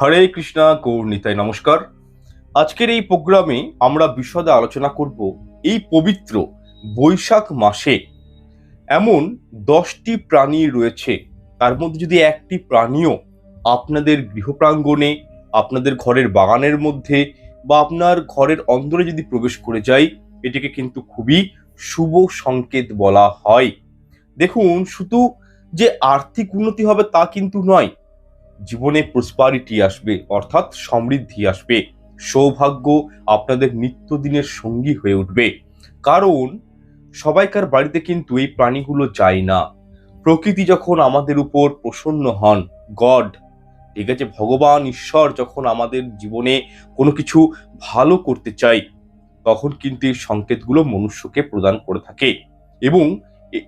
হরে কৃষ্ণা গৌর নিতাই নমস্কার। আজকের এই প্রোগ্রামে আমরা বিশদে আলোচনা করব এই পবিত্র বৈশাখ মাসে এমন 10টি প্রাণী রয়েছে, তার মধ্যে যদি একটি প্রাণীও আপনাদের গৃহপ্রাঙ্গণে, আপনাদের ঘরের বাগানের মধ্যে বা আপনার ঘরের অন্দরে যদি প্রবেশ করে যায়, এটিকে কিন্তু খুবই শুভ সংকেত বলা হয়। দেখুন, শুধু যে আর্থিক উন্নতি হবে তা কিন্তু নয়, জীবনে প্রসপারিটি আসবে, অর্থাৎ সমৃদ্ধি আসবে, সৌভাগ্য আপনাদের নিত্যদিনের সঙ্গী হয়ে উঠবে। কারণ সবাইকার বাড়িতে কিন্তু এই প্রাণীগুলো যায় না। প্রকৃতি যখন আমাদের উপর প্রসন্ন হন, গড, ঠিক আছে, ভগবান ঈশ্বর যখন আমাদের জীবনে কোনো কিছু ভালো করতে চাই, তখন কিন্তু এই সংকেতগুলো মনুষ্যকে প্রদান করে থাকে। এবং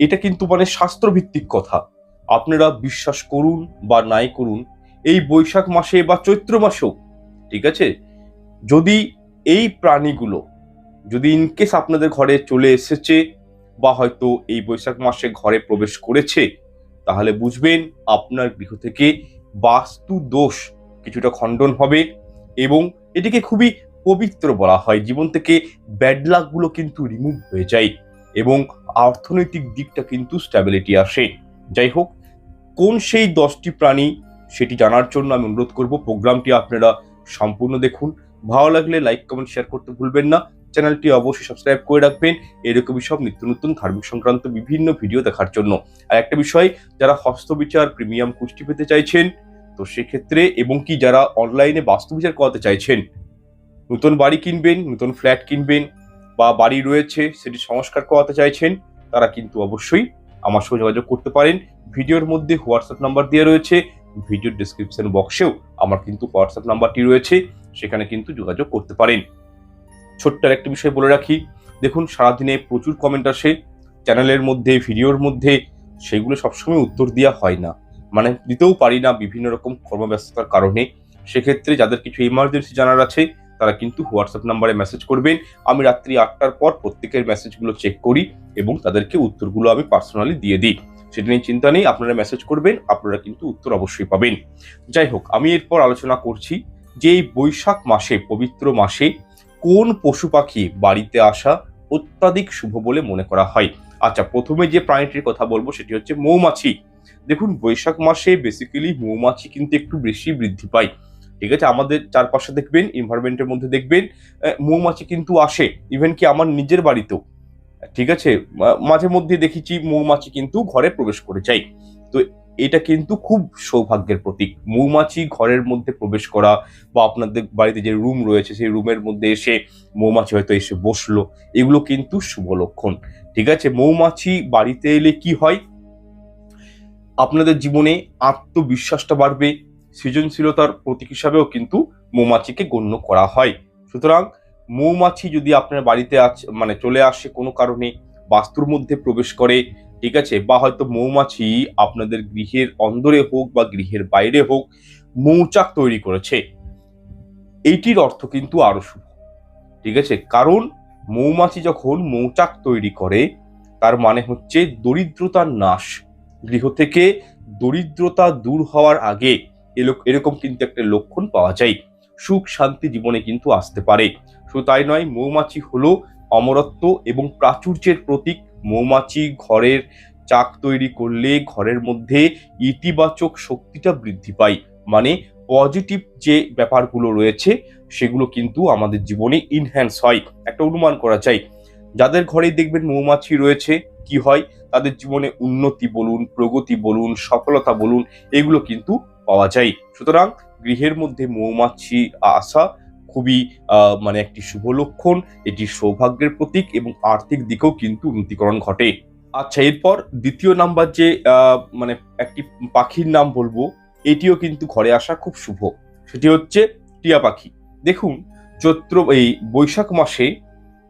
এটা কিন্তু শাস্ত্রভিত্তিক কথা। আপনারা বিশ্বাস করুন বা নাই করুন, এই বৈশাখ মাসে বা চৈত্র মাসেও, ঠিক আছে, যদি এই প্রাণীগুলো যদি ইনকেস আপনাদের ঘরে চলে এসেছে বা হয়তো এই বৈশাখ মাসে ঘরে প্রবেশ করেছে, তাহলে বুঝবেন আপনার গৃহ থেকে বাস্তু দোষ কিছুটা খণ্ডন হবে এবং এটিকে খুবই পবিত্র বলা হয়। জীবন থেকে ব্যাড লাক গুলো কিন্তু রিমুভ হয়ে যায় এবং অর্থনৈতিক দিকটা কিন্তু স্ট্যাবিলিটি আসে। যাই হোক, কোন সেই 10টি প্রাণী সেটি জানার জন্য আমি অনুরোধ করব প্রোগ্রামটি আপনারা সম্পূর্ণ দেখুন। ভালো লাগলে লাইক কমেন্ট শেয়ার করতে ভুলবেন না। চ্যানেলটি অবশ্যই সাবস্ক্রাইব করে রাখবেন এরকমই সব নিত্য নতুন ধার্মিক সংক্রান্ত বিভিন্ন ভিডিও দেখার জন্য। আর একটা বিষয়, যারা হস্তবিচার প্রিমিয়াম কুষ্টি পেতে চাইছেন, তো সেক্ষেত্রে এবং কি যারা অনলাইনে বাস্তুবিচার করাতে চাইছেন, নতুন বাড়ি কিনবেন, নতুন ফ্ল্যাট কিনবেন বা বাড়ি রয়েছে সেটি সংস্কার করাতে চাইছেন, তারা কিন্তু অবশ্যই আমার সঙ্গে যোগাযোগ করতে পারেন। ভিডিওর মধ্যে হোয়াটসঅ্যাপ নাম্বার দেওয়া রয়েছে, ভিডিওর ডিসক্রিপশন বক্সেও আমার কিন্তু হোয়াটসঅ্যাপ নাম্বারটি রয়েছে, সেখানে কিন্তু যোগাযোগ করতে পারেন। ছোট্ট একটা বিষয় বলে রাখি, দেখুন, সারাদিনে প্রচুর কমেন্ট আসে চ্যানেলের মধ্যে, ভিডিওর মধ্যে, সেগুলো সবসময় উত্তর দেওয়া হয় না, দিতেও পারি না বিভিন্ন রকম কর্মব্যস্ততার কারণে। সেক্ষেত্রে যাদের কিছু ইমার্জেন্সি জানার আছে, তারা কিন্তু হোয়াটসঅ্যাপ নাম্বারে মেসেজ করবেন। আমি রাত্রি 8টার পর প্রত্যেকের মেসেজগুলো চেক করি এবং তাদেরকে উত্তরগুলো আমি পার্সোনালি দিয়ে দিই। সেটা নিয়ে চিন্তা নেই, আপনারা মেসেজ করবেন, আপনারা কিন্তু উত্তর অবশ্যই পাবেন। যাই হোক, আমি এরপর আলোচনা করছি যে এই বৈশাখ মাসে, পবিত্র মাসে, কোন পশু পাখি বাড়িতে আসা অত্যাধিক শুভ বলে মনে করা হয়। আচ্ছা, প্রথমে যে প্রাণীটির কথা বলবো সেটি হচ্ছে মৌমাছি। দেখুন, বৈশাখ মাসে বেসিক্যালি মৌমাছি কিন্তু একটু বেশি বৃদ্ধি পায়। ঠিক আছে, আমাদের চারপাশে দেখবেন, এনভায়রনমেন্টের মধ্যে দেখবেন মৌমাছি কিন্তু আসে, ইভেন কি আমার নিজের বাড়িতেও, ঠিক আছে, মাঝে মধ্যে দেখেছি মৌমাছি কিন্তু ঘরে প্রবেশ করে যায়। তো এটা কিন্তু খুব সৌভাগ্যের প্রতীক। মৌমাছি ঘরের মধ্যে প্রবেশ করা বা আপনাদের বাড়িতে যে রুম রয়েছে সেই রুমের মধ্যে এসে মৌমাছি হয়তো এসে বসলো, এগুলো কিন্তু শুভ লক্ষণ। ঠিক আছে, মৌমাছি বাড়িতে এলে কি হয়, আপনাদের জীবনে আত্মবিশ্বাসটা বাড়বে, সৃজনশীলতার প্রতীক হিসাবেও কিন্তু মৌমাছিকে গণ্য করা হয়। সুতরাং মৌমাছি যদি আপনার বাড়িতে চলে আসে কোনো কারণে, বাস্তুর মধ্যে প্রবেশ করে, ঠিক আছে, বা হয়তো মৌমাছি আপনাদের গৃহের অন্দরে হোক বা গৃহের বাইরে হোক মৌচাক তৈরি করেছে, এইটির অর্থ কিন্তু আরো শুভ। ঠিক আছে, কারণ মৌমাছি যখন মৌচাক তৈরি করে, তার মানে হচ্ছে দরিদ্রতার নাশ, গৃহ থেকে দরিদ্রতা দূর হওয়ার আগে এরকম কিন্তু একটা লক্ষণ পাওয়া যায়। সুখ শান্তি জীবনে কিন্তু আসতে পারে। শুধু তাই নয়, মৌমাছি হলো অমরত্ব এবং প্রাচুর্যের প্রতীক। মৌমাছি ঘরের চাক তৈরি করলে ঘরের মধ্যে ইতিবাচক শক্তিটা বৃদ্ধি পায়, মানে পজিটিভ যে ব্যাপারগুলো রয়েছে সেগুলো কিন্তু আমাদের জীবনে ইনহ্যান্স হয়। একটা অনুমান করা যায়, যাদের ঘরেই দেখবেন মৌমাছি রয়েছে, কি হয়, তাদের জীবনে উন্নতি বলুন, প্রগতি বলুন, সফলতা বলুন, এগুলো কিন্তু পাওয়া যায়। সুতরাং গৃহের মধ্যে মৌমাছি আসা খুবই একটি শুভ লক্ষণ, এটি সৌভাগ্যের প্রতীক এবং আর্থিক দিকেও কিন্তু উন্নতিকরণ ঘটে। আচ্ছা, এরপর দ্বিতীয় নাম্বার যে একটি পাখির নাম বলবো, এটিও কিন্তু ঘরে আসা খুব শুভ, সেটি হচ্ছে টিয়া পাখি। দেখুন, এই বৈশাখ মাসে,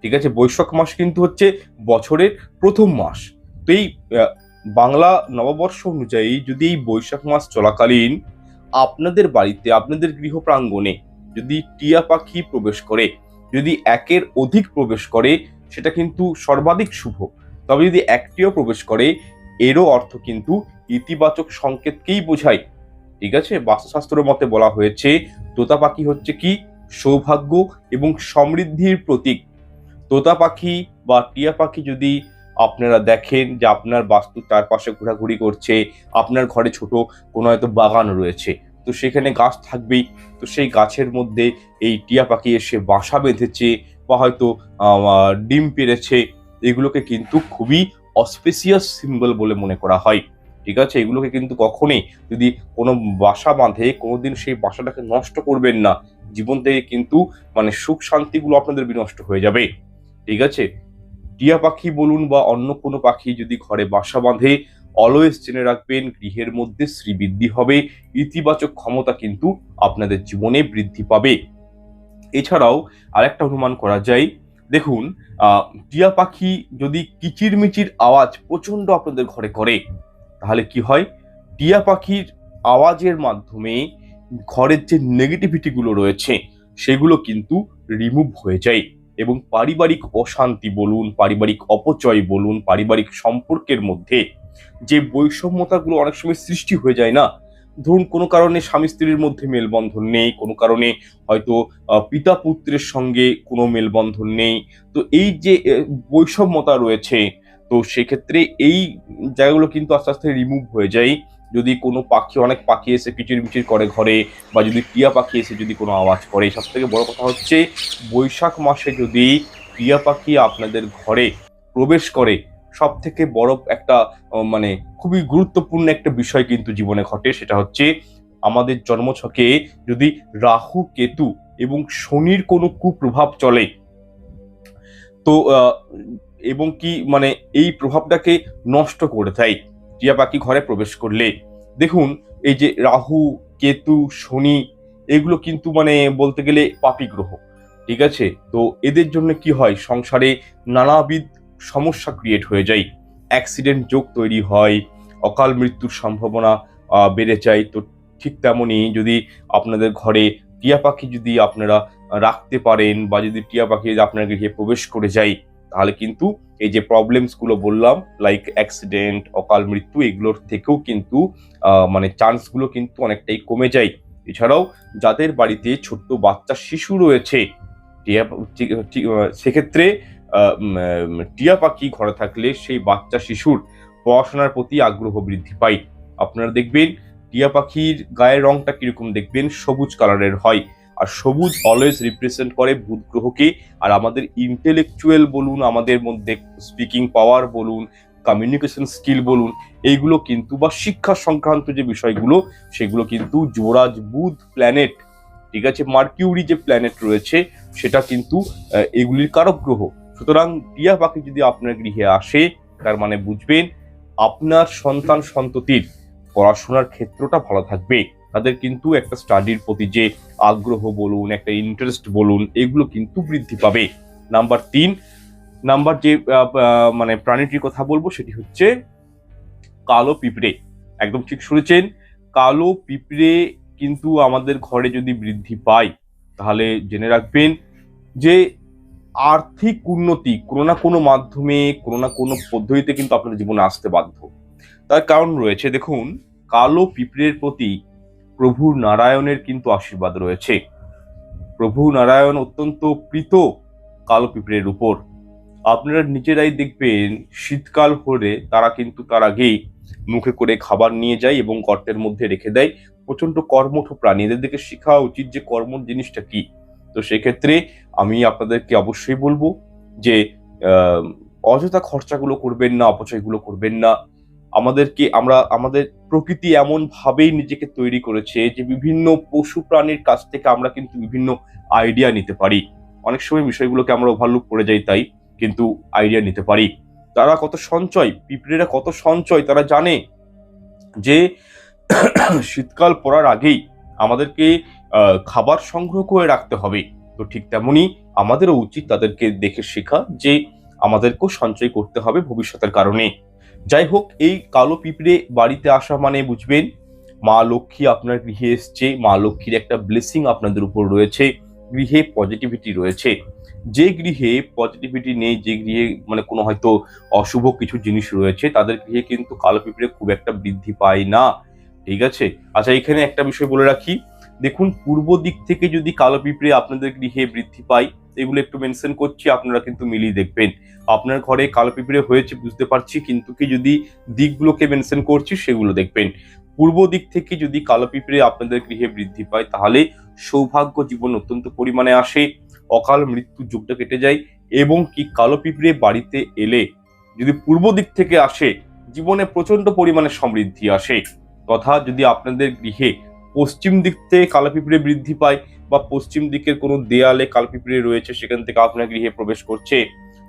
ঠিক আছে, বৈশাখ মাস কিন্তু হচ্ছে বছরের প্রথম মাস। তো এই বাংলা নববর্ষ অনুযায়ী যদি এই বৈশাখ মাস চলাকালীন আপনাদের বাড়িতে, আপনাদের গৃহ প্রাঙ্গণে যদি টিয়া পাখি প্রবেশ করে, যদি একের অধিক প্রবেশ করে, সেটা কিন্তু সর্বাধিক শুভ। তবে যদি একটিও প্রবেশ করে, এরও অর্থ কিন্তু ইতিবাচক সংকেতকেই বোঝায়। ঠিক আছে, বাস্তুশাস্ত্রের মতে বলা হয়েছে তোতা পাখি হচ্ছে কি সৌভাগ্য এবং সমৃদ্ধির প্রতীক। তোতা পাখি বা টিয়া পাখি যদি আপনারা দেখেন যে আপনার বাস্তুর চারপাশে ঘোরাঘুরি করছে, আপনার ঘরে ছোট কোনো হয়তো বাগান রয়েছে, তো সেখানে গাছ থাকবেই, তো সেই গাছের মধ্যে এই টিয়া পাখি এসে বাসা বেঁধেছে বা হয়তো ডিম পেড়েছে, এগুলোকে কিন্তু খুবই অসপিসিয়াস সিম্বল বলে মনে করা হয়। ঠিক আছে, এগুলোকে কিন্তু কখনোই যদি কোনো বাসা বাঁধে কোনোদিন সেই বাসাটাকে নষ্ট করবেন না, জীবন থেকে কিন্তু মানে সুখ শান্তিগুলো আপনাদের বিনষ্ট হয়ে যাবে। ঠিক আছে, টিয়া পাখি বলুন বা অন্য কোনো পাখি যদি ঘরে বাসা বাঁধে, অলওয়েজ জেনে রাখবেন গৃহের মধ্যে শ্রীবৃদ্ধি হবে, ইতিবাচক ক্ষমতা কিন্তু আপনাদের জীবনে বৃদ্ধি পাবে। এছাড়াও আরেকটা অনুমান করা যায়, দেখুন টিয়া পাখি যদি কিচিরমিচির আওয়াজ প্রচন্ড আপনাদের ঘরে করে, তাহলে কি হয়, টিয়া পাখির আওয়াজের মাধ্যমে ঘরের যে নেগেটিভিটি গুলো রয়েছে সেগুলো কিন্তু রিমুভ হয়ে যায় এবং পারিবারিক অশান্তি বলুন, পারিবারিক অপচয় বলুন, পারিবারিক সম্পর্কের মধ্যে যে বৈষম্যতাগুলো অনেক সময় সৃষ্টি হয়ে যায় না, ধরুন কোনো কারণে স্বামী স্ত্রীর মধ্যে মেলবন্ধন নেই, কোনো কারণে হয়তো পিতা পুত্রের সঙ্গে কোনো মেলবন্ধন নেই, তো এই যে বৈষম্যতা রয়েছে, তো সেক্ষেত্রে এই জায়গাগুলো কিন্তু আস্তে আস্তে রিমুভ হয়ে যায় যদি কোনো পাখি, অনেক পাখি এসে কিচিরমিচির করে ঘরে, বা যদি টিয়া পাখি এসে যদি কোনো আওয়াজ করে। সব থেকে বড় কথা হচ্ছে বৈশাখ মাসে যদি টিয়া পাখি আপনাদের ঘরে প্রবেশ করে, সব থেকে বড় একটা মানে খুবই গুরুত্বপূর্ণ একটা বিষয় কিন্তু জীবনে ঘটে, সেটা হচ্ছে আমাদের জন্মছকে যদি রাহু কেতু এবং শনির কোনো কুপ্রভাব চলে, তো এবং কি মানে এই প্রভাবটাকে নষ্ট করে দেয় টিয়া পাখি ঘরে প্রবেশ করলে। দেখুন এই যে রাহু কেতু শনি, এগুলো কিন্তু মানে বলতে গেলে পাপী গ্রহ। ঠিক আছে, তো এদের জন্য কি হয়, সংসারে নানাবিধ সমস্যা ক্রিয়েট হয়ে যায়, অ্যাক্সিডেন্ট যোগ তৈরি হয়, অকাল মৃত্যুর সম্ভাবনা বেড়ে যায়। তো ঠিক তেমনই যদি আপনাদের ঘরে টিয়া পাখি যদি আপনারা রাখতে পারেন, বা যদি টিয়া পাখি যদি আপনার গৃহে প্রবেশ করে যায়, তাহলে কিন্তু এই যে প্রবলেমস গুলো বললাম লাইক অ্যাক্সিডেন্ট, অকাল মৃত্যু, এগুলোর থেকেও কিন্তু মানে চান্স গুলো কিন্তু অনেকটাই কমে যায়। এছাড়াও যাদের বাড়িতে ছোট্ট বাচ্চা শিশু রয়েছে, টিয়া সেক্ষেত্রে টিয়া পাখি ঘরে থাকলে সেই বাচ্চা শিশুর পড়াশোনার প্রতি আগ্রহ বৃদ্ধি পায়। আপনারা দেখবেন টিয়া পাখির গায়ের রংটা কিরকম, দেখবেন সবুজ কালারের হয়, আর সবুজ অলওয়েজ রিপ্রেজেন্ট করে বুধ গ্রহকে। আর আমাদের ইন্টেলেকচুয়াল বলুন, আমাদের মধ্যে স্পিকিং পাওয়ার বলুন, কমিউনিকেশন স্কিল বলুন, এইগুলো কিন্তু বা শিক্ষা সংক্রান্ত যে বিষয়গুলো সেগুলো কিন্তু যুবরাজ বুধ প্ল্যানেট, ঠিক আছে, মার্কিউরি যে প্ল্যানেট রয়েছে সেটা কিন্তু এগুলির কারক গ্রহ। সুতরাং টিয়া পাখি যদি আপনার গৃহে আসে, তার মানে বুঝবেন আপনার সন্তান সন্ততির পড়াশোনার ক্ষেত্রটা ভালো থাকবে, তাদের কিন্তু একটা স্টাডির প্রতি যে আগ্রহ বলুন, একটা ইন্টারেস্ট বলুন, এগুলো কিন্তু বৃদ্ধি পাবে। নাম্বার যে মানে প্রাণীটির কথা বলবো সেটি হচ্ছে কালো পিঁপড়ে। একদম ঠিক শুনেছেন, কালো পিঁপড়ে কিন্তু আমাদের ঘরে যদি বৃদ্ধি পায়, তাহলে জেনে রাখবেন যে আর্থিক উন্নতি কোনো না কোনো মাধ্যমে, কোনো না কোনো পদ্ধতিতে কিন্তু আপনার জীবনে আসতে বাধ্য। তার কারণ রয়েছে, দেখুন কালো পিঁপড়ের প্রতি প্রভু নারায়ণের কিন্তু আশীর্বাদ রয়েছে। প্রভু নারায়ণ অত্যন্ত প্রীত কালো পিঁপড়ের উপর। আপনারা নিজেরাই দেখবেন শীতকাল হলে তারা কিন্তু তার আগেই মুখে করে খাবার নিয়ে যায় এবং গর্তের মধ্যে রেখে দেয়। প্রচন্ড কর্মঠ প্রাণী, এদের দিকে শেখা উচিত যে কর্ম জিনিসটা কি। তো সেক্ষেত্রে আমি আপনাদেরকে অবশ্যই বলবো যে অযথা খরচাগুলো করবেন না, অপচয়গুলো করবেন না। আমাদের প্রকৃতি এমন ভাবেই নিজেকে তৈরি করেছে যে বিভিন্ন পশু প্রাণীর কাছ থেকে আমরা কিন্তু বিভিন্ন আইডিয়া নিতে পারি। অনেক সময় বিষয়গুলোকে আমরা ওভারলুক করে যাই, তাই কিন্তু আইডিয়া নিতে পারি। তারা কত সঞ্চয়, পিঁপড়েরা কত সঞ্চয়, তারা জানে যে শীতকাল পড়ার আগেই আমাদেরকে খাবার সংগ্রহ করে রাখতে হবে। তো ঠিক তেমনি আমাদেরও উচিত তাদেরকে দেখে শেখা যে আমাদেরকেও সঞ্চয় করতে হবে ভবিষ্যতের কারণে। যাই হোক, এই কালো পিঁপড়ে বাড়িতে আসা মানে বুঝবেন মা লক্ষ্মী আপনার গৃহে এসছে, মা লক্ষ্মীর একটা ব্লেসিং আপনাদের উপর রয়েছে, গৃহে পজিটিভিটি রয়েছে। যে গৃহে পজিটিভিটি নেই, যে গৃহে মানে কোনো হয়তো অশুভ কিছু জিনিস রয়েছে, তাদের গৃহে কিন্তু কালো পিঁপড়ে খুব একটা বৃদ্ধি পায় না। ঠিক আছে। আচ্ছা, এখানে একটা বিষয় বলে রাখি, দেখুন পূর্ব দিক থেকে যদি কালো পিঁপড়ে আপনাদের গৃহে বৃদ্ধি পায়, এগুলো একটু মেনশন করছি, আপনারা কিন্তু মিলিয়ে দেখবেন। আপনার ঘরে কালো পিঁপড়ে হয়েছে বুঝতে পারছি, কিন্তু কি যদি দিকগুলোকে মেনশন করছি সেগুলো দেখবেন। পূর্ব দিক থেকে যদি কালো পিঁপড়ে আপনাদের গৃহে বৃদ্ধি পায় তাহলে সৌভাগ্য জীবন অত্যন্ত পরিমাণে আসে, অকাল মৃত্যুর যোগটা কেটে যায়, এবং কি কালো পিঁপড়ে বাড়িতে এলে যদি পূর্ব দিক থেকে আসে জীবনে প্রচন্ড পরিমাণে সমৃদ্ধি আসে। তথা যদি আপনাদের গৃহে পশ্চিম দিক থেকে কালো পিঁপড়ে বৃদ্ধি পায় বা পশ্চিম দিকের কোনো দেয়ালে কালো পিঁপড়ে রয়েছে সেখান থেকে আপনার গৃহে প্রবেশ করছে,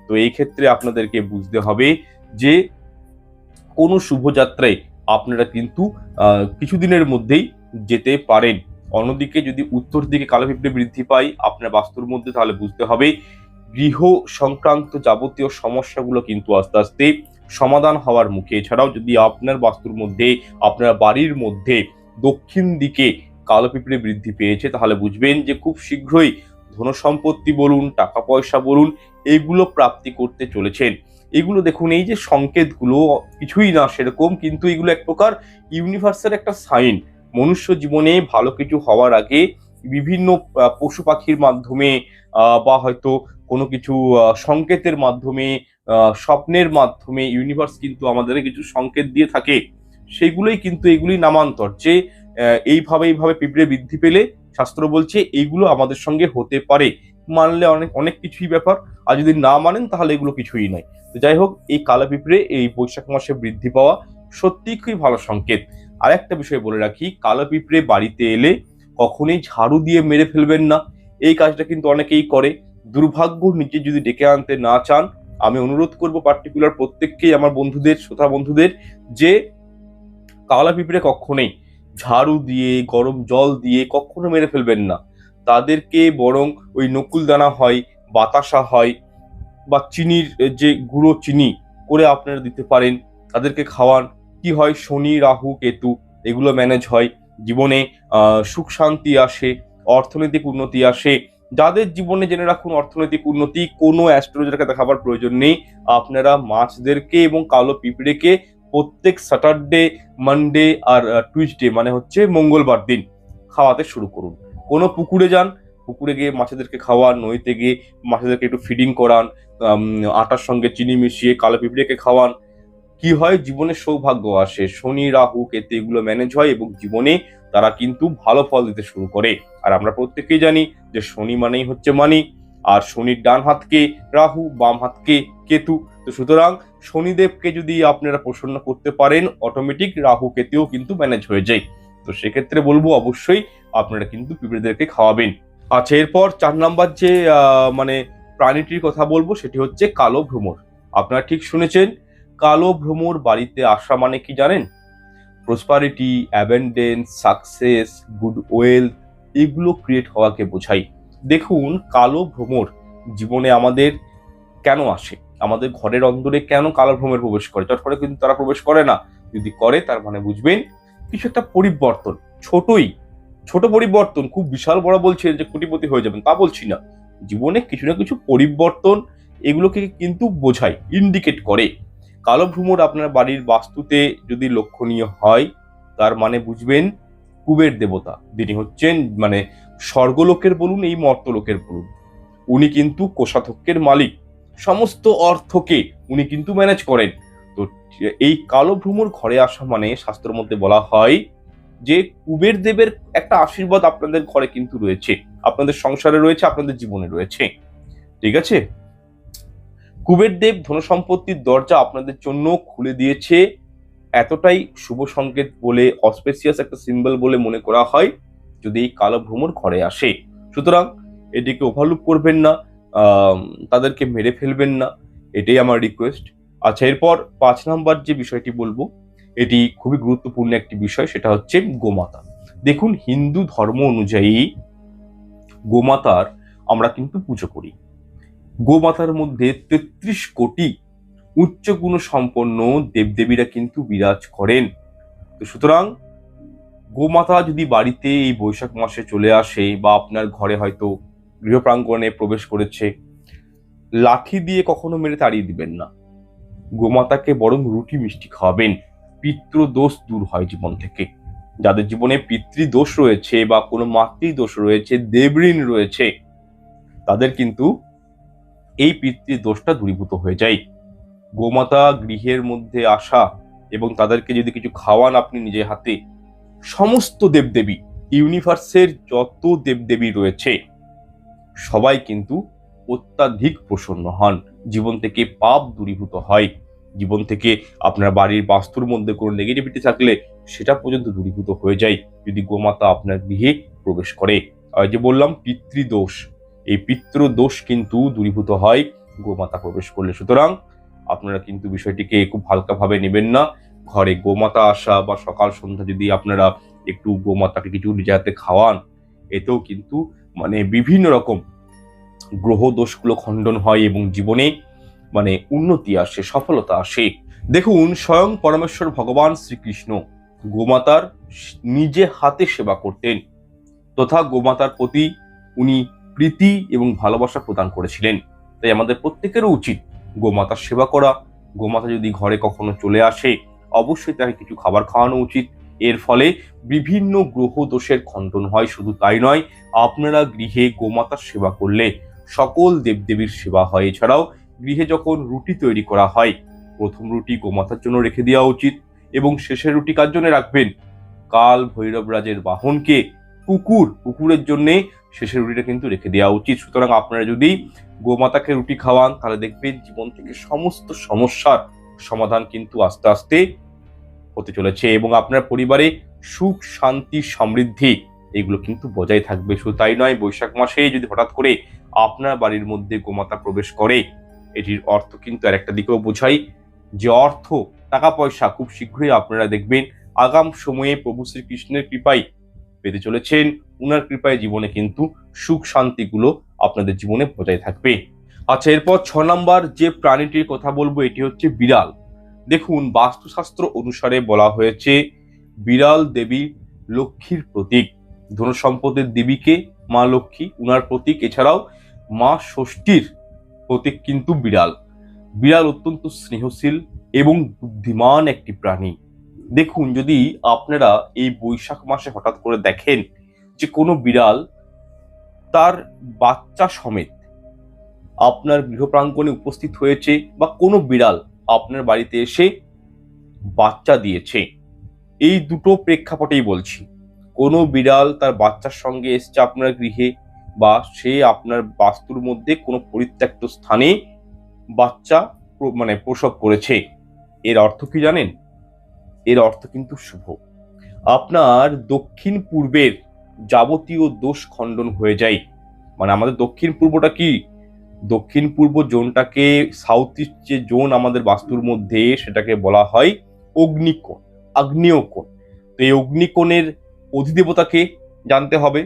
তো এই ক্ষেত্রে আপনাদেরকে বুঝতে হবে যে কোনো শুভযাত্রায় আপনারা কিন্তু কিছুদিনের মধ্যেই যেতে পারেন। অন্যদিকে যদি উত্তর দিকে কালো পিঁপড়ে বৃদ্ধি পায় আপনার বাস্তুর মধ্যে, তাহলে বুঝতে হবে গৃহ সংক্রান্ত যাবতীয় সমস্যাগুলো কিন্তু আস্তে আস্তে সমাধান হওয়ার মুখে। এছাড়াও যদি আপনার বাস্তুর মধ্যে, আপনার বাড়ির মধ্যে দক্ষিণ দিকে কালো পিঁপড়ে বৃদ্ধি পেয়েছে, তাহলে বুঝবেন যে খুব শীঘ্রই ধনসম্পত্তি বলুন, টাকা পয়সা বলুন, এগুলো প্রাপ্তি করতে চলেছেন। এগুলো দেখুন, এই যে সংকেতগুলো কিছুই না সেরকম, কিন্তু এগুলো এক প্রকার ইউনিভার্সের একটা সাইন। মনুষ্য জীবনে ভালো কিছু হওয়ার আগে বিভিন্ন পশু পাখির মাধ্যমে বা হয়তো কোনো কিছু সংকেতের মাধ্যমে, স্বপ্নের মাধ্যমে ইউনিভার্স কিন্তু আমাদের কিছু সংকেত দিয়ে থাকে। সেগুলোই কিন্তু এগুলি নামান্তর, যে এইভাবে এইভাবে পিঁপড়ে বৃদ্ধি পেলে শাস্ত্র বলছে এইগুলো আমাদের সঙ্গে হতে পারে। মানলে অনেক অনেক কিছুই ব্যাপার, আর যদি না মানেন তাহলে এগুলো কিছুই নয়। তো যাই হোক, এই কালো পিঁপড়ে এই বৈশাখ মাসে বৃদ্ধি পাওয়া সত্যিই খুবই ভালো সংকেত। আর একটা বিষয় বলে রাখি, কালো পিঁপড়ে বাড়িতে এলে কখনোই ঝাড়ু দিয়ে মেরে ফেলবেন না। এই কাজটা কিন্তু অনেকেই করে। দুর্ভাগ্য নিজে যদি ডেকে আনতে না চান, আমি অনুরোধ করব পার্টিকুলার প্রত্যেককেই, আমার বন্ধুদের, শ্রোতা বন্ধুদের, যে কালো পিঁপড়ে কখনোই ঝাড়ু দিয়ে গরম জল দিয়ে কখনো মেরে ফেলবেন না। তাদেরকে বরং ওই নকুল দানা হয়, বাতাসা হয়, বা চিনির যে গুঁড়ো চিনি করে আপনারা দিতে পারেন, তাদেরকে খাওয়ান। কি হয়, শনি রাহু কেতু এগুলো ম্যানেজ হয়, জীবনে সুখ শান্তি আসে, অর্থনৈতিক উন্নতি আসে। যাদের জীবনে জেনে রাখুন অর্থনৈতিক উন্নতি, কোনো অ্যাস্ট্রোলজারকে দেখাবার প্রয়োজন নেই। আপনারা মাছদেরকে এবং কালো পিঁপড়েকে প্রত্যেক স্যাটারডে, মানডে আর টুইসডে মানে হচ্ছে মঙ্গলবার দিন খাওয়াতে শুরু করুন। কোনো পুকুরে যান, পুকুরে গিয়ে মাছেদেরকে খাওয়ান, নদীতে গিয়ে মাছেদেরকে একটু ফিডিং করান, আটার সঙ্গে চিনি মিশিয়ে কালো পিঁপড়েকে খাওয়ান। কি হয়, জীবনে সৌভাগ্য আসে, শনি রাহু কেতু এগুলো ম্যানেজ হয় এবং জীবনে তারা কিন্তু ভালো ফল দিতে শুরু করে। আর আমরা প্রত্যেকেই জানি যে শনি মানেই হচ্ছে মানি, আর শনির ডান হাতকে রাহু, বাম হাতকে কেতু। তো সুতরাং শনিদেবকে যদি আপনারা প্রসন্ন করতে পারেন, অটোমেটিক রাহু কেতুও কিন্তু ম্যানেজ হয়ে যায়। তো সেক্ষেত্রে বলবো অবশ্যই আপনারা কিন্তু পিঁপড়েদেরকে খাওয়াবেন। আচ্ছা, এরপর 4 নাম্বার যে মানে প্রাণীটির কথা বলবো সেটি হচ্ছে কালো ভ্রমর। আপনারা ঠিক শুনেছেন, কালো ভ্রমর বাড়িতে আসা মানে কি জানেন? Prosperity, abundance, success, good wealth এগুলো ক্রিয়েট হওয়াকে বোঝায়। দেখুন, কালো ভ্রমর জীবনে আমাদের কেন আসে, আমাদের ঘরের অন্দরে কেন কালো ভ্রমর প্রবেশ করে? চট করে কিন্তু তারা প্রবেশ করে না। যদি করে তার মানে বুঝবেন কিছু একটা পরিবর্তন, ছোট পরিবর্তন, খুব বিশাল বড় বলছেন যে কোটিপতি হয়ে যাবেন তা বলছি না। জীবনে কিছু না কিছু পরিবর্তন, এগুলোকে কিন্তু বোঝায়, ইন্ডিকেট করে। কালো ভ্রমর আপনার বাড়ির বাস্তুতে যদি লক্ষণীয় হয়, তার মানে বুঝবেন কুবের দেবতা, যিনি হচ্ছেন মানে স্বর্গলোকের বলুন এই মর্তলোকের বলুন, উনি কিন্তু কোষাধ্যক্ষের মালিক, সমস্ত অর্থকে উনি কিন্তু ম্যানেজ করেন। তো এই কালো ভ্রমর ঘরে আসা মানে শাস্ত্রের মধ্যে বলা হয় যে কুবের দেবের একটা আশীর্বাদ আপনাদের ঘরে কিন্তু রয়েছে, আপনাদের সংসারে রয়েছে, আপনাদের জীবনে রয়েছে। ঠিক আছে, কুবের দেব ধনসম্পত্তির দরজা আপনাদের জন্য খুলে দিয়েছে। এতটাই শুভ সংকেত বলে, অসপেসিয়াস একটা সিম্বল বলে মনে করা হয় যদি এই কালো ভ্রমর ঘরে আসে। সুতরাং এটিকে ওভারলুক করবেন না, তাদেরকে মেরে ফেলবেন না, এটাই আমার রিকোয়েস্ট। আচ্ছা, এরপর 5 নাম্বার যে বিষয়টি বলবো, এটি খুবই গুরুত্বপূর্ণ একটি বিষয়, সেটা হচ্ছে গোমাতা। দেখুন, হিন্দু ধর্ম অনুযায়ী গোমাতার আমরা কিন্তু পুজো করি। গোমাতার মধ্যে 33 কোটি উচ্চ গুণ সম্পন্ন দেবদেবীরা কিন্তু বিরাজ করেন। তো সুতরাং গোমাতা যদি বাড়িতে এই বৈশাখ মাসে চলে আসে বা আপনার ঘরে হয়তো গৃহ প্রাঙ্গণে প্রবেশ করেছে, লাঠি দিয়ে কখনো মেরে তাড়িয়ে দিবেন না। গোমাতাকে বরং রুটি মিষ্টি খাওয়াবেন, পিতৃদোষ দূর হয় জীবন থেকে। যাদের জীবনে পিতৃদোষ রয়েছে বা কোনো মাতৃদোষ রয়েছে, দেবঋণ রয়েছে, তাদের কিন্তু এই পিতৃদোষটা দূরীভূত হয়ে যায়। গোমাতা গৃহের মধ্যে আসা এবং তাদেরকে যদি কিছু খাওয়ান আপনি নিজের হাতে, সমস্ত দেবদেবী, ইউনিভার্সের যত দেবদেবী রয়েছে সবাই কিন্তু অত্যাধিক প্রসন্ন হন। জীবন থেকে পাপ দূরীভূত হয়। জীবন থেকে আপনার বাড়ির বাস্তুর মধ্যে কোনো নেগেটিভিটি থাকলে সেটা পর্যন্ত দূরীভূত হয়ে যায় যদি গোমাতা আপনার গৃহে প্রবেশ করে। আর যে বললাম পিতৃদোষ, এই পিতৃদোষ কিন্তু দূরীভূত হয় গোমাতা প্রবেশ করলে। সুতরাং আপনারা কিন্তু বিষয়টিকে খুব হালকাভাবে নেবেন না। ঘরে গোমাতা আসা বা সকাল সন্ধ্যা যদি আপনারা একটু গোমাতাকে কিছু নিজে হাতে খাওয়ান, এতেও কিন্তু বিভিন্ন রকম গ্রহ দোষগুলো খণ্ডন হয় এবং জীবনে উন্নতি আসে, সফলতা আসে। দেখুন, স্বয়ং পরমেশ্বর ভগবান শ্রীকৃষ্ণ গোমাতার নিজে হাতে সেবা করতেন, তথা গোমাতার প্রতি উনি প্রীতি এবং ভালোবাসা প্রদান করেছিলেন। তাই আমাদের প্রত্যেকেরও উচিত গোমাতার সেবা করা। গোমাতা যদি ঘরে কখনো চলে আসে, অবশ্যই তাকে কিছু খাবার খাওয়ানো উচিত। এর ফলে বিভিন্ন গ্রহ দোষের খণ্ডন হয়। শুধু তাই নয়, আপনারা গৃহে গোমাতার সেবা করলে সকল দেবদেবীর সেবা হয়। এছাড়াও গৃহে যখন রুটি তৈরি করা হয়, প্রথম রুটি গোমাতার জন্য রেখে দেওয়া উচিত এবং শেষের রুটি কার জন্য রাখবেন? কাল ভৈরবরাজের বাহনকে কুকুরের জন্য শেষের রুটিটা কিন্তু রেখে দেওয়া উচিত। সুতরাং আপনারা যদি গোমাতাকে রুটি খাওয়ান, তাহলে দেখবেন জীবন থেকে সমস্ত সমস্যার সমাধান কিন্তু আস্তে আস্তে হতে চলেছে এবং আপনার পরিবারে সুখ, শান্তি, সমৃদ্ধি এগুলো কিন্তু বজায় থাকবে। শুধু তাই নয়, বৈশাখ মাসে যদি হঠাৎ করে আপনার বাড়ির মধ্যে গোমাতা প্রবেশ করে, এটির অর্থ কিন্তু আর একটা দিকেও বোঝাই যে অর্থ, টাকা পয়সা খুব শীঘ্রই আপনারা দেখবেন আগাম সময়ে প্রভু শ্রীকৃষ্ণের কৃপায় পেতে চলেছেন। উনার কৃপায় জীবনে কিন্তু সুখ শান্তিগুলো আপনাদের জীবনে বজায় থাকবে। আচ্ছা, এরপর 6 নম্বর যে প্রাণীটির কথা বলবো, এটি হচ্ছে বিড়াল। দেখুন, বাস্তুশাস্ত্র অনুসারে বলা হয়েছে বিড়াল দেবী লক্ষ্মীর প্রতীক। ধন সম্পদের দেবীকে মা লক্ষ্মী, উনার প্রতীক। এছাড়াও মা ষষ্ঠীর প্রতীক কিন্তু বিড়াল। বিড়াল অত্যন্ত স্নেহশীল এবং বুদ্ধিমান একটি প্রাণী। দেখুন, যদি আপনারা এই বৈশাখ মাসে হঠাৎ করে দেখেন যে কোনো বিড়াল তার বাচ্চা সমেত আপনার গৃহ প্রাঙ্গণে উপস্থিত হয়েছে বা কোনো বিড়াল আপনার বাড়িতে এসে বাচ্চা দিয়েছে, এই দুটো প্রেক্ষাপটেই বলছি। কোনো বিড়াল তার বাচ্চার সঙ্গে এসছে আপনার গৃহে, বা সে আপনার বাস্তুর মধ্যে কোনো পরিত্যক্ত স্থানে বাচ্চা প্রসব করেছে, এর অর্থ কি জানেন? এর অর্থ কিন্তু শুভ। আপনার দক্ষিণ পূর্বের যাবতীয় দোষ খণ্ডন হয়ে যায়। আমাদের দক্ষিণ পূর্বটা কি? দক্ষিণ পূর্ব জোনটাকে, সাউথ ইস্ট যে জোন আমাদের বাস্তুর মধ্যে, সেটাকে বলা হয় অগ্নিকোণ, আগ্নেয় কোণ। তো এই অগ্নিকোণের অধিদেবতাকে জানতে হবে,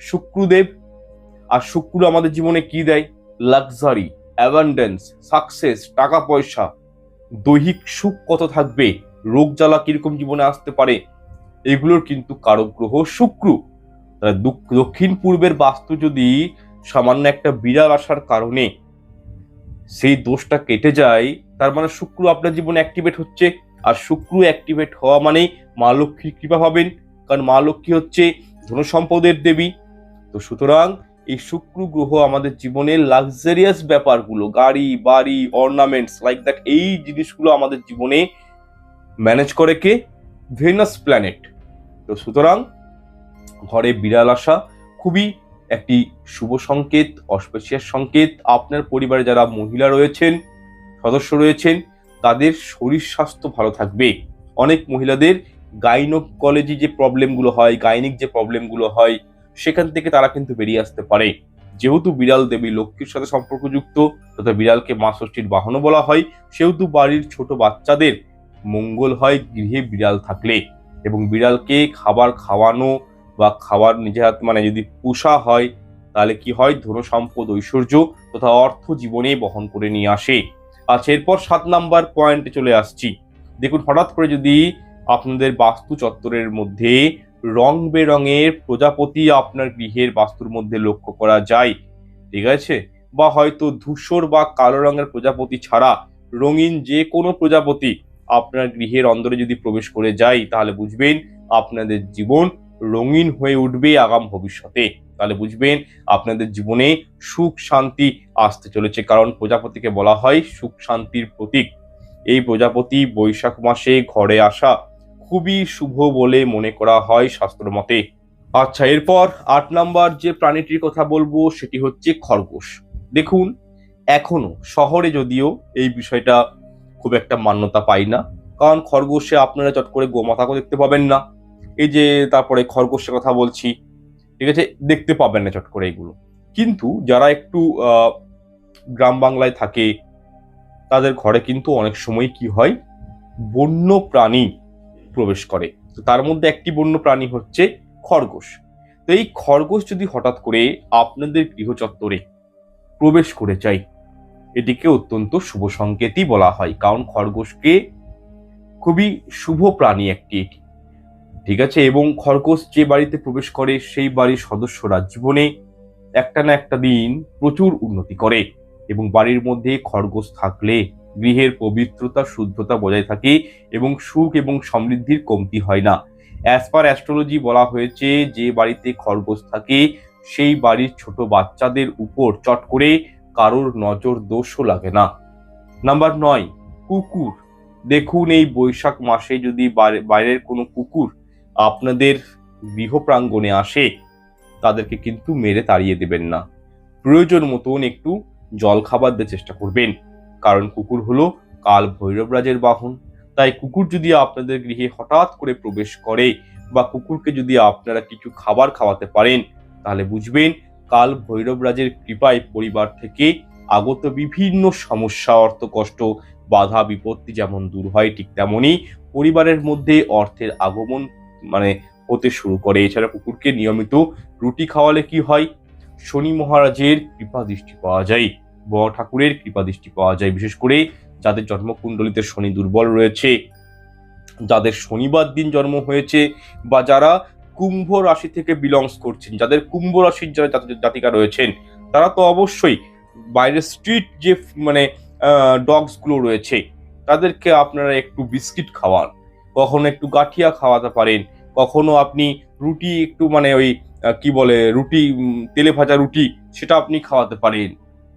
শুক্রদেব। আর শুক্র আমাদের জীবনে কি দেয়? লাক্সারি, অ্যাবান্ডেন্স, সাকসেস, টাকা পয়সা, দৈহিক সুখ কত থাকবে, রোগ জ্বালা কিরকম জীবনে আসতে পারে, এগুলোর কিন্তু কারক গ্রহ শুক্র। দক্ষিণ পূর্বের বাস্তু যদি সামান্য একটা বিড়াল আসার কারণে সেই দোষটা কেটে যায়, তার মানে শুক্র আপনার জীবনে অ্যাক্টিভেট হচ্ছে। আর শুক্র অ্যাক্টিভেট হওয়া মানে মা লক্ষ্মীর কৃপা পাবেন, কারণ মা লক্ষ্মী হচ্ছে ধন সম্পদের দেবী। তো সুতরাং এই শুক্র গ্রহ আমাদের জীবনের লাক্সারিয়াস ব্যাপারগুলো, গাড়ি, বাড়ি, অর্নামেন্টস লাইক দ্যাট, এই জিনিসগুলো আমাদের জীবনে ম্যানেজ করে কে? Venous planet. তো সুতরাং ঘরে বিড়াল আসা খুবই একটি শুভ সংকেত, অস্পেশিয়াস সংকেত। আপনার পরিবারে যারা মহিলা রয়েছেন, সদস্য রয়েছেন, তাদের শরীর স্বাস্থ্য ভালো থাকবে। অনেক মহিলাদের গাইনোকোলজি যে প্রবলেমগুলো হয়, গাইনিক যে প্রবলেমগুলো হয়, সেখান থেকে তারা কিন্তু বেরিয়ে আসতে পারে। যেহেতু বিড়াল দেবী লক্ষ্মীর সাথে সম্পর্কযুক্ত, তথা বিড়ালকে মা ষষ্ঠীর বাহনও বলা হয়, সেহেতু বাড়ির ছোট বাচ্চাদের মঙ্গল হয় গৃহে বিড়াল থাকলে। এবং বিড়ালকে খাবার খাওয়ানো বা খাবার নিজে হাত যদি পোষা হয়, তাহলে কি হয়? ধন সম্পদ, ঐশ্বর্য তথা অর্থ জীবনে বহন করে নিয়ে আসে। আচ্ছা, এরপর 7 নাম্বার পয়েন্টে চলে আসছি। দেখুন, হঠাৎ করে যদি আপনাদের বাস্তু চত্বরের মধ্যে রং বেরঙের প্রজাপতি আপনার গৃহের বাস্তুর মধ্যে লক্ষ্য করা যায়, ঠিক আছে, বা হয়তো ধূসর বা কালো রঙের প্রজাপতি ছাড়া রঙিন যে কোনো প্রজাপতি আপনার গৃহের অন্দরে যদি প্রবেশ করে যায়, তাহলে বুঝবেন আপনাদের জীবন রঙিন হয়ে উঠবে আগাম ভবিষ্যতে। তাহলে বুঝবেন আপনাদের জীবনে সুখ শান্তি আসতে চলেছে, কারণ প্রজাপতিকে বলা হয় সুখ শান্তির প্রতীক। এই প্রজাপতি বৈশাখ মাসে ঘরে আসা খুবই শুভ বলে মনে করা হয় শাস্ত্র মতে। আচ্ছা, এরপর 8 নম্বর যে প্রাণীটির কথা বলবো সেটি হচ্ছে খরগোশ। দেখুন, এখনো শহরে যদিও এই বিষয়টা খুব একটা মান্যতা পাই না, কারণ খরগোশে আপনারা চট করে গোমাতাকেও দেখতে পাবেন না। এই যে তারপরে খরগোশের কথা বলছি, ঠিক আছে, দেখতে পাবেন না চট করে এগুলো। কিন্তু যারা একটু গ্রাম বাংলায় থাকে তাদের ঘরে কিন্তু অনেক সময় কি হয়, বন্য প্রাণী প্রবেশ করে। তো তার মধ্যে একটি বন্য প্রাণী হচ্ছে খরগোশ। তো এই খরগোশ যদি হঠাৎ করে আপনাদের গৃহচত্বরে প্রবেশ করে যায়, এটিকে অত্যন্ত শুভ সংকেতই বলা হয়, কারণ খরগোশকে খুবই শুভ প্রাণী একটি এটি, ঠিক আছে। এবং খরগোশ যে বাড়িতে প্রবেশ করে সেই বাড়ির সদস্যরা জীবনে একটা না একটা দিন প্রচুর উন্নতি করে। এবং বাড়ির মধ্যে খরগোশ থাকলে গৃহের পবিত্রতা শুদ্ধতা বজায় থাকে এবং সুখ এবং সমৃদ্ধির কমতি হয় না। অ্যাজ পার অ্যাস্ট্রোলজি বলা হয়েছে যে বাড়িতে খরগোশ থাকে সেই বাড়ির ছোট বাচ্চাদের উপর চট করে কারোর নজর দোষও লাগে না। নাম্বার 9, কুকুর। দেখুন, এই বৈশাখ মাসে যদি বাইরের কোনো কুকুর আপনাদের গৃহ প্রাঙ্গণে আসে, তাদেরকে কিন্তু মেরে তাড়িয়ে দেবেন না। প্রয়োজন মতন একটু জল খাবার দিয়ে চেষ্টা করবেন, কারণ কুকুর হলো কাল ভৈরবরাজের বাহন। তাই কুকুর যদি আপনাদের গৃহে হঠাৎ করে প্রবেশ করে বা কুকুরকে যদি আপনারা কিছু খাবার খাওয়াতে পারেন, তাহলে বুঝবেন কাল ভৈরবরাজের কৃপায় পরিবার থেকে আগত বিভিন্ন সমস্যা, অর্থ কষ্ট, বাধা বিপত্তি যেমন দূর হয়, ঠিক তেমনই পরিবারের মধ্যে অর্থের আগমন হতে শুরু করে। এছাড়া কুকুরকে নিয়মিত রুটি খাওয়ালে কি হয়, শনি মহারাজের কৃপা দৃষ্টি পাওয়া যায়, বড় ঠাকুরের কৃপা দৃষ্টি পাওয়া যায়। বিশেষ করে যাদের জন্মকুণ্ডলিতে শনি দুর্বল রয়েছে, যাদের শনিবার দিন জন্ম হয়েছে, বা যারা কুম্ভ রাশি থেকে বিলংস করছেন, যাদের কুম্ভ রাশির যারা জাতিকা রয়েছেন, তারা তো অবশ্যই বাইরের স্ট্রিট যে ডগস গুলো রয়েছে তাদেরকে আপনারা একটু বিস্কিট খাওয়ান, কখনো একটু গাঠিয়া খাওয়াতে পারেন, কখনো আপনি রুটি একটু ওই কি বলে রুটি, তেলে ভাজা রুটি, সেটা আপনি খাওয়াতে পারেন।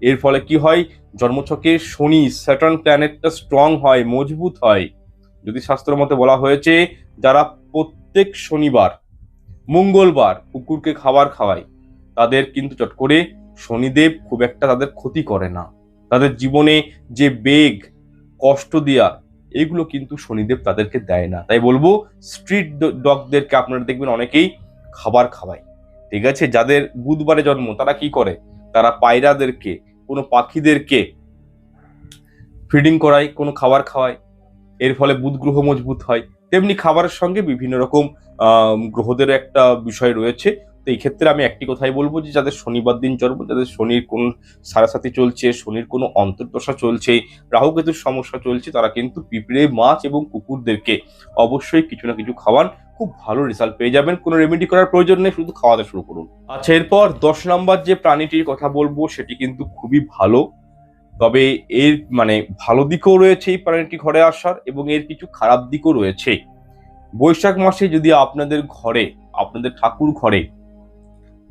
এর ফলে কি হয়, জন্মছকে শনি স্যাটার্ন প্ল্যানেটটা স্ট্রং হয়, মজবুত হয়। যদি শাস্ত্র মতে বলা হয়েছে যারা প্রত্যেক শনিবার মঙ্গলবার কুকুরকে খাবার খাওয়ায়, তাদের কিন্তু চট করে শনিদেব খুব একটা তাদের ক্ষতি করে না। তাদের জীবনে যে বেগ, কষ্ট দেয়া, এগুলো কিন্তু শনিদেব তাদেরকে দেয় না। তাই বলবো স্ট্রিট ডগদেরকে আপনারা দেখবেন অনেকেই খাবার খাওয়ায়, ঠিক আছে। যাদের বুধবারে জন্ম তারা কি করে, তারা পায়রাদেরকে, কোনো পাখিদেরকে ফিডিং করায়, কোনো খাবার খাওয়ায়। এর ফলে বুধ গ্রহ মজবুত হয়। তেমনি খাবারের সঙ্গে বিভিন্ন রকম গ্রহদের একটা বিষয় রয়েছে। তো এই ক্ষেত্রে আমি একটি কথাই বলবো যে যাদের শনিবার দিন জন্ম, যাদের শনির কোন সাড়াসাতি চলছে, শনির কোনো অন্তর্দশা চলছে, রাহু কেতুর সমস্যা চলছে, তারা কিন্তু পিঁপড়ে, মাছ এবং কুকুরদেরকে অবশ্যই কিছু না কিছু খাওয়ান, খুব ভালো রেজাল্ট পেয়ে যাবেন। কোনো রেমেডি করার প্রয়োজন নেই, শুধু খাওয়াতে শুরু করুন। আচ্ছা, এরপর 10 নম্বর যে প্রাণীটির কথা বলবো সেটি কিন্তু খুবই ভালো, তবে এর ভালো দিকও রয়েছে এই প্রাণীটি ঘরে আসার, এবং এর কিছু খারাপ দিকও রয়েছে। বৈশাখ মাসে যদি আপনাদের ঘরে, আপনাদের ঠাকুর ঘরে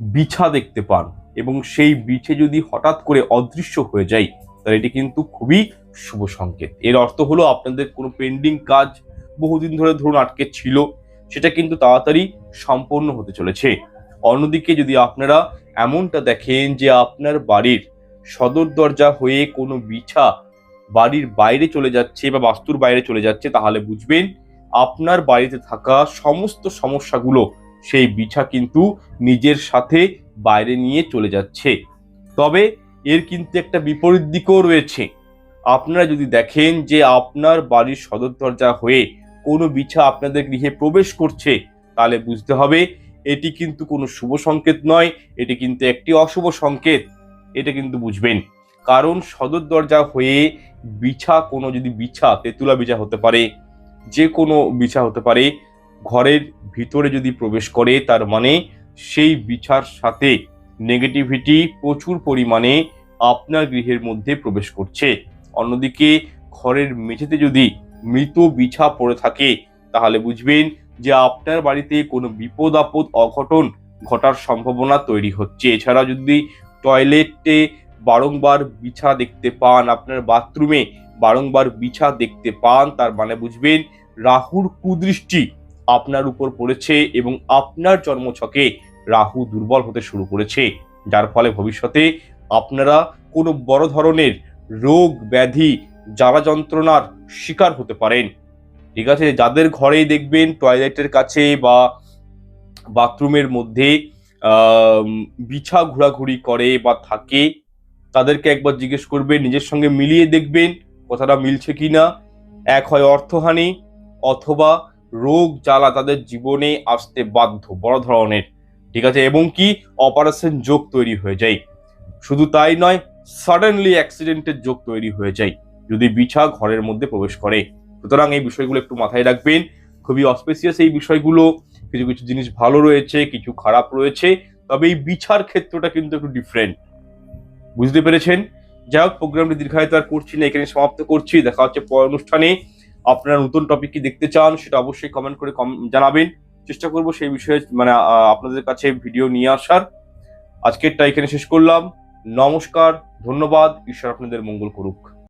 বিছা দেখতে পান এবং সেই বিছে যদি হঠাৎ করে অদৃশ্য হয়ে যায়, তাহলে এটি কিন্তু খুবই শুভ সংকেত। এর অর্থ হলো আপনাদের কোনো পেন্ডিং কাজ বহুদিন ধরে ধরুন আটকে ছিল, সেটা কিন্তু তাড়াতাড়ি সম্পন্ন হতে চলেছে। অন্যদিকে যদি আপনারা এমনটা দেখেন যে আপনার বাড়ির সদর দরজা হয়ে কোনো বিছা বাড়ির বাইরে চলে যাচ্ছে বা বাস্তুর বাইরে চলে যাচ্ছে, তাহলে বুঝবেন আপনার বাড়িতে থাকা সমস্ত সমস্যাগুলো সেই বিছা কিন্তু নিজের সাথে বাইরে নিয়ে চলে যাচ্ছে। তবে এর কিন্তু একটা বিপরীত দিকও রয়েছে। আপনারা যদি দেখেন যে আপনার বাড়ির সদর দরজা হয়ে কোনো বিছা আপনাদের গৃহে প্রবেশ করছে, তাহলে বুঝতে হবে এটি কিন্তু কোনো শুভ সংকেত নয়, এটি কিন্তু একটি অশুভ সংকেত। এটা কিন্তু বুঝবেন, কারণ সদর দরজা হয়ে বিছা, কোনো যদি বিছা, তেঁতুলা বিছা হতে পারে, যে কোনো বিছা হতে পারে, ঘরের ভিতরে যদি প্রবেশ করে, তার মানে সেই বিছার সাথে নেগেটিভিটি প্রচুর পরিমাণে আপনার গৃহের মধ্যে প্রবেশ করছে। অন্যদিকে ঘরের মেঝেতে যদি মৃত বিছা পড়ে থাকে, তাহলে বুঝবেন যে আপনার বাড়িতে কোনো বিপদ আপদ অঘটন ঘটার সম্ভাবনা তৈরি হচ্ছে। এছাড়া যদি টয়লেটে বারংবার বিছা দেখতে পান, আপনার বাথরুমে বারংবার বিছা দেখতে পান, তার মানে বুঝবেন রাহুর কুদৃষ্টি আপনার উপর পড়েছে এবং আপনার জন্মছকে রাহু দুর্বল হতে শুরু করেছে, যার ফলে ভবিষ্যতে আপনারা কোনো বড় ধরনের রোগ ব্যাধি জ্বালা যন্ত্রণার শিকার হতে পারেন। ঠিক আছে, যাদের ঘরেই দেখবেন টয়লেটের কাছে বা বাথরুমের মধ্যে বিছা ঘোরাঘুরি করে বা থাকে, তাদেরকে একবার জিজ্ঞেস করবেন, নিজের সঙ্গে মিলিয়ে দেখবেন কথাটা মিলছে কিনা। এক হয় অর্থহানি, অথবা রোগ জ্বালা তাদের জীবনে আসতে বাধ্য বড় ধরনের। ঠিক আছে, এবং কি অপারেশন যোগ তৈরি হয়ে যায়। শুধু তাই নয়, সাডেনলি অ্যাক্সিডেন্টের যোগ তৈরি হয়ে যায় যদি বিছা ঘরের মধ্যে প্রবেশ করে। সুতরাং এই বিষয়গুলো একটু মাথায় রাখবেন, খুবই অসপেসিয়াস এই বিষয়গুলো। কিছু কিছু জিনিস ভালো রয়েছে, কিছু খারাপ রয়েছে, তবে এই বিছার ক্ষেত্রটা কিন্তু একটু ডিফারেন্ট। বুঝতে পেরেছেন? যাই হোক, প্রোগ্রামটি দীর্ঘায়িত আর করছি না, এখানে সমাপ্ত করছি। দেখা হচ্ছে পরের অনুষ্ঠানে। আপনারা নতুন টপিক কি দেখতে চান সেটা অবশ্যই কমেন্ট করে জানাবেন। চেষ্টা করব সেই বিষয়ে মানে আপনাদের কাছে ভিডিও নিয়ে আসার। আজকেরটা এখানে শেষ করলাম। নমস্কার, ধন্যবাদ। ঈশ্বর আপনাদের মঙ্গল করুক।